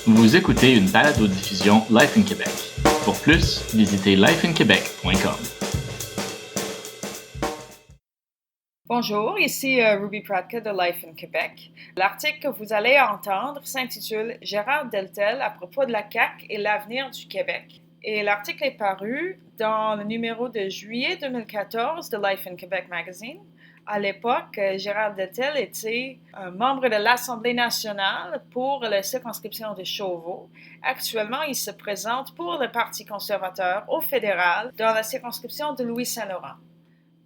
Vous écoutez une balado-diffusion Life in Québec. Pour plus, visitez lifeinquebec.com. Bonjour, ici Ruby Pratka de Life in Québec. L'article que vous allez entendre s'intitule « Gérard Deltel à propos de la CAQ et l'avenir du Québec ». Et l'article est paru dans le numéro de juillet 2014 de Life in Québec Magazine. À l'époque, Gérard Deltel était un membre de l'Assemblée nationale pour la circonscription de Chauveau. Actuellement, il se présente pour le Parti conservateur au fédéral dans la circonscription de Louis-Saint-Laurent.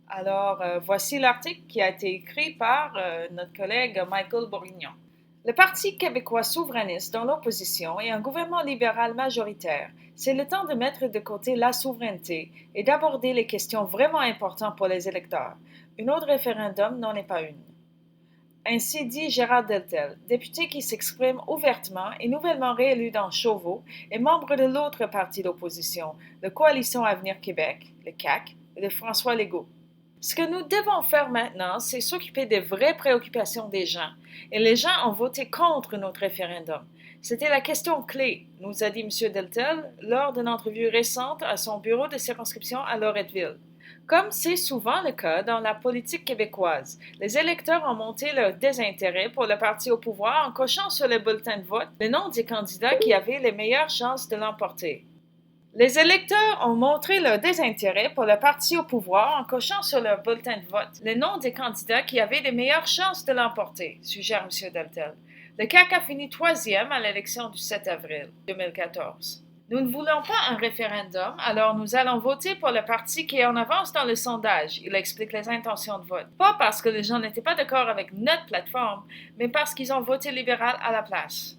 Alors, voici l'article qui a été écrit par notre collègue Michael Bourignon. Le Parti québécois souverainiste dans l'opposition et un gouvernement libéral majoritaire, c'est le temps de mettre de côté la souveraineté et d'aborder les questions vraiment importantes pour les électeurs. Un autre référendum n'en est pas une. Ainsi dit Gérard Deltel, député qui s'exprime ouvertement et nouvellement réélu dans Chauveau et membre de l'autre parti d'opposition, la Coalition Avenir Québec, le CAQ, et de François Legault. Ce que nous devons faire maintenant, c'est s'occuper des vraies préoccupations des gens. Et les gens ont voté contre notre référendum. C'était la question clé, nous a dit M. Deltel lors d'une entrevue récente à son bureau de circonscription à Loretteville. Comme c'est souvent le cas dans la politique québécoise, les électeurs ont montré leur désintérêt pour le parti au pouvoir en cochant sur le bulletin de vote le nom des candidats qui avaient les meilleures chances de l'emporter. Les électeurs ont montré leur désintérêt pour le parti au pouvoir en cochant sur leur bulletin de vote le nom des candidats qui avaient les meilleures chances de l'emporter, suggère M. Deltel. Le CAQ a fini troisième à l'élection du 7 avril 2014. Nous ne voulons pas un référendum, alors nous allons voter pour le parti qui est en avance dans le sondage. Il explique les intentions de vote. Pas parce que les gens n'étaient pas d'accord avec notre plateforme, mais parce qu'ils ont voté libéral à la place.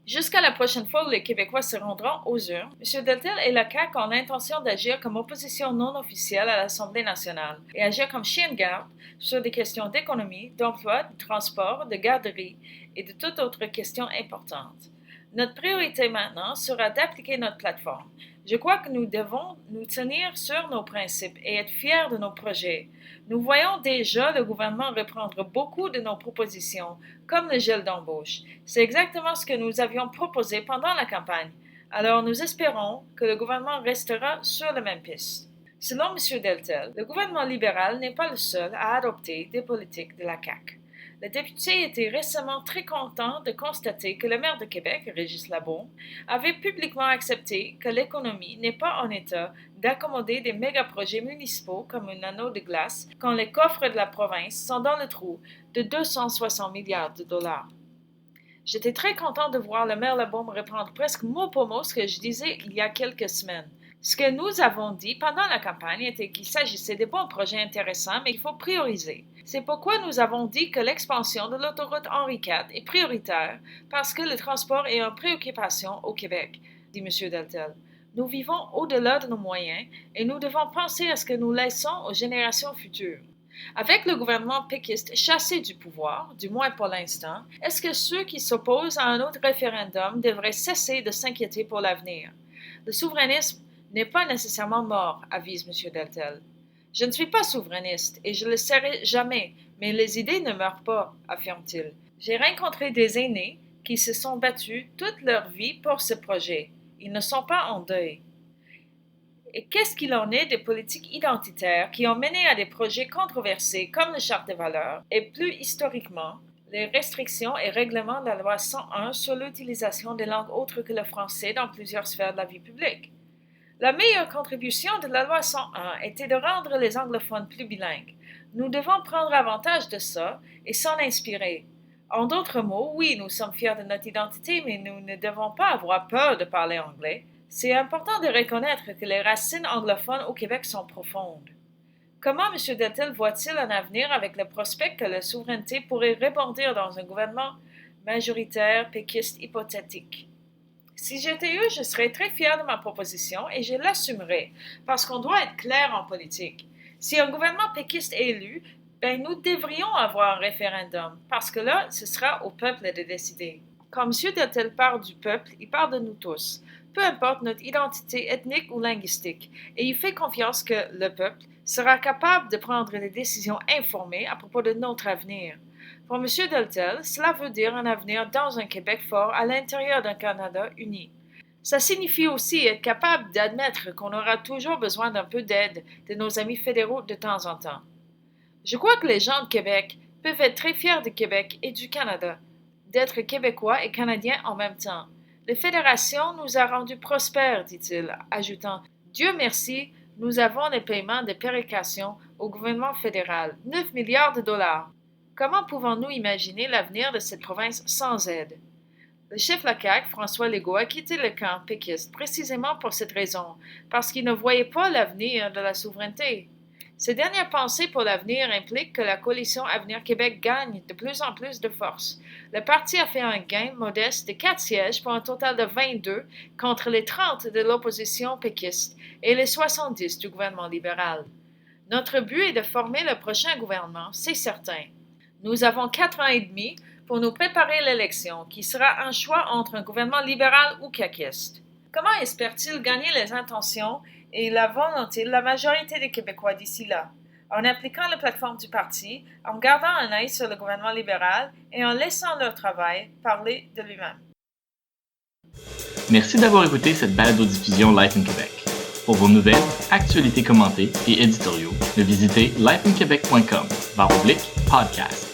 Jusqu'à la prochaine fois où les Québécois se rendront aux urnes, M. Deltel et la CAQ ont l'intention d'agir comme opposition non officielle à l'Assemblée nationale et agir comme chien de garde sur des questions d'économie, d'emploi, de transport, de garderie et de toute autre question importante. Notre priorité maintenant sera d'appliquer notre plateforme. Je crois que nous devons nous tenir sur nos principes et être fiers de nos projets. Nous voyons déjà le gouvernement reprendre beaucoup de nos propositions, comme le gel d'embauche. C'est exactement ce que nous avions proposé pendant la campagne. Alors nous espérons que le gouvernement restera sur la même piste. Selon M. Deltel, le gouvernement libéral n'est pas le seul à adopter des politiques de la CAQ. Le député était récemment très content de constater que le maire de Québec, Régis Labaume, avait publiquement accepté que l'économie n'est pas en état d'accommoder des méga-projets municipaux comme un anneau de glace quand les coffres de la province sont dans le trou de 260 milliards de dollars. J'étais très content de voir le maire Labaume reprendre presque mot pour mot ce que je disais il y a quelques semaines. Ce que nous avons dit pendant la campagne était qu'il s'agissait de bons projets intéressants, mais qu'il faut prioriser. C'est pourquoi nous avons dit que l'expansion de l'autoroute Henri IV est prioritaire parce que le transport est une préoccupation au Québec, dit M. Deltel. Nous vivons au-delà de nos moyens et nous devons penser à ce que nous laissons aux générations futures. Avec le gouvernement péquiste chassé du pouvoir, du moins pour l'instant, est-ce que ceux qui s'opposent à un autre référendum devraient cesser de s'inquiéter pour l'avenir? Le souverainisme n'est pas nécessairement mort, avise M. Deltel. Je ne suis pas souverainiste et je ne le serai jamais, mais les idées ne meurent pas, affirme-t-il. J'ai rencontré des aînés qui se sont battus toute leur vie pour ce projet. Ils ne sont pas en deuil. Et qu'est-ce qu'il en est des politiques identitaires qui ont mené à des projets controversés comme la Charte des valeurs et plus historiquement, les restrictions et règlements de la loi 101 sur l'utilisation des langues autres que le français dans plusieurs sphères de la vie publique? La meilleure contribution de la loi 101 était de rendre les anglophones plus bilingues. Nous devons prendre avantage de ça et s'en inspirer. En d'autres mots, oui, nous sommes fiers de notre identité, mais nous ne devons pas avoir peur de parler anglais. C'est important de reconnaître que les racines anglophones au Québec sont profondes. Comment M. Deltel voit-il un avenir avec le prospect que la souveraineté pourrait rebondir dans un gouvernement majoritaire péquiste hypothétique? Si j'étais eux, je serais très fier de ma proposition et je l'assumerais, parce qu'on doit être clair en politique. Si un gouvernement péquiste est élu, nous devrions avoir un référendum, parce que là, ce sera au peuple de décider. Quand M. Deltel parle du peuple, il parle de nous tous, peu importe notre identité ethnique ou linguistique, et il fait confiance que le peuple sera capable de prendre des décisions informées à propos de notre avenir. Pour M. Deltel, cela veut dire un avenir dans un Québec fort à l'intérieur d'un Canada uni. Ça signifie aussi être capable d'admettre qu'on aura toujours besoin d'un peu d'aide de nos amis fédéraux de temps en temps. Je crois que les gens de Québec peuvent être très fiers du Québec et du Canada, d'être Québécois et Canadiens en même temps. La Fédération nous a rendus prospères, dit-il, ajoutant « Dieu merci, nous avons les paiements de péréquation au gouvernement fédéral, 9 milliards de dollars. Comment pouvons-nous imaginer l'avenir de cette province sans aide? » Le chef de la CAQ, François Legault, a quitté le camp péquiste précisément pour cette raison, parce qu'il ne voyait pas l'avenir de la souveraineté. Ces dernières pensées pour l'avenir impliquent que la coalition Avenir Québec gagne de plus en plus de force. Le parti a fait un gain modeste de 4 sièges pour un total de 22 contre les 30 de l'opposition péquiste et les 70 du gouvernement libéral. Notre but est de former le prochain gouvernement, c'est certain. Nous avons 4 ans et demi pour nous préparer l'élection, qui sera un choix entre un gouvernement libéral ou caquiste. Comment espère-t-il gagner les intentions et la volonté de la majorité des Québécois d'ici là? En appliquant la plateforme du parti, en gardant un œil sur le gouvernement libéral et en laissant leur travail parler de lui-même. Merci d'avoir écouté cette balado-diffusion Life in Québec. Pour vos nouvelles, actualités commentées et éditoriaux, visitez lifeinquebec.com/podcast.